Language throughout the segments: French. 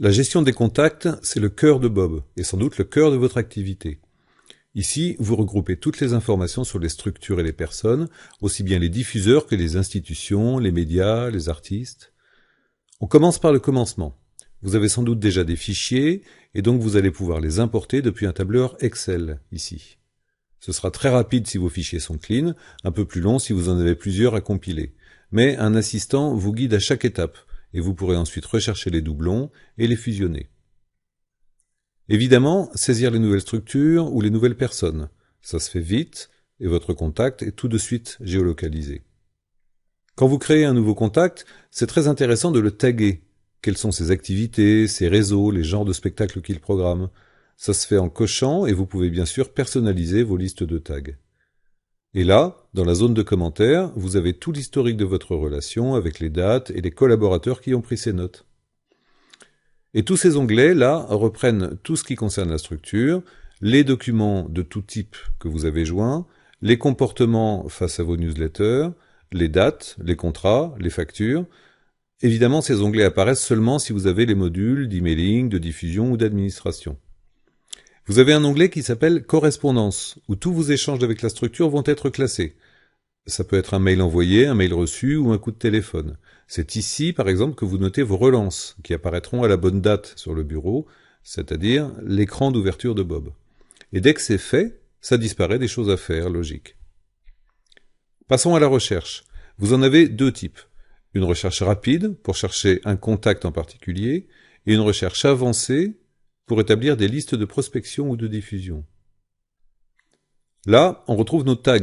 La gestion des contacts, c'est le cœur de Bob, et sans doute le cœur de votre activité. Ici, vous regroupez toutes les informations sur les structures et les personnes, aussi bien les diffuseurs que les institutions, les médias, les artistes. On commence par le commencement. Vous avez sans doute déjà des fichiers, et donc vous allez pouvoir les importer depuis un tableur Excel, ici. Ce sera très rapide si vos fichiers sont clean, un peu plus long si vous en avez plusieurs à compiler. Mais un assistant vous guide à chaque étape, et vous pourrez ensuite rechercher les doublons et les fusionner. Évidemment, saisir les nouvelles structures ou les nouvelles personnes. Ça se fait vite, et votre contact est tout de suite géolocalisé. Quand vous créez un nouveau contact, c'est très intéressant de le taguer. Quelles sont ses activités, ses réseaux, les genres de spectacles qu'il programme. Ça se fait en cochant et vous pouvez bien sûr personnaliser vos listes de tags. Et là, dans la zone de commentaires, vous avez tout l'historique de votre relation avec les dates et les collaborateurs qui ont pris ces notes. Et tous ces onglets-là reprennent tout ce qui concerne la structure, les documents de tout type que vous avez joints, les comportements face à vos newsletters, les dates, les contrats, les factures. Évidemment, ces onglets apparaissent seulement si vous avez les modules d'emailing, de diffusion ou d'administration. Vous avez un onglet qui s'appelle « Correspondance » où tous vos échanges avec la structure vont être classés. Ça peut être un mail envoyé, un mail reçu ou un coup de téléphone. C'est ici, par exemple, que vous notez vos relances, qui apparaîtront à la bonne date sur le bureau, c'est-à-dire l'écran d'ouverture de Bob. Et dès que c'est fait, ça disparaît des choses à faire, logique. Passons à la recherche. Vous en avez deux types. Une recherche rapide, pour chercher un contact en particulier, et une recherche avancée, pour établir des listes de prospection ou de diffusion. Là, on retrouve nos tags,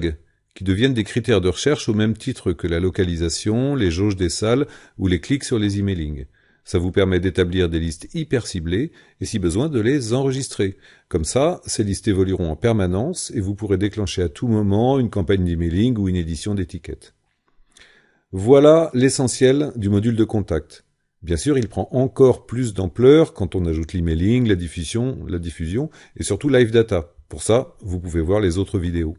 qui deviennent des critères de recherche au même titre que la localisation, les jauges des salles ou les clics sur les emailings. Ça vous permet d'établir des listes hyper ciblées et si besoin de les enregistrer. Comme ça, ces listes évolueront en permanence et vous pourrez déclencher à tout moment une campagne d'emailing ou une édition d'étiquettes. Voilà l'essentiel du module de contact. Bien sûr, il prend encore plus d'ampleur quand on ajoute l'emailing, la diffusion et surtout Live Data. Pour ça, vous pouvez voir les autres vidéos.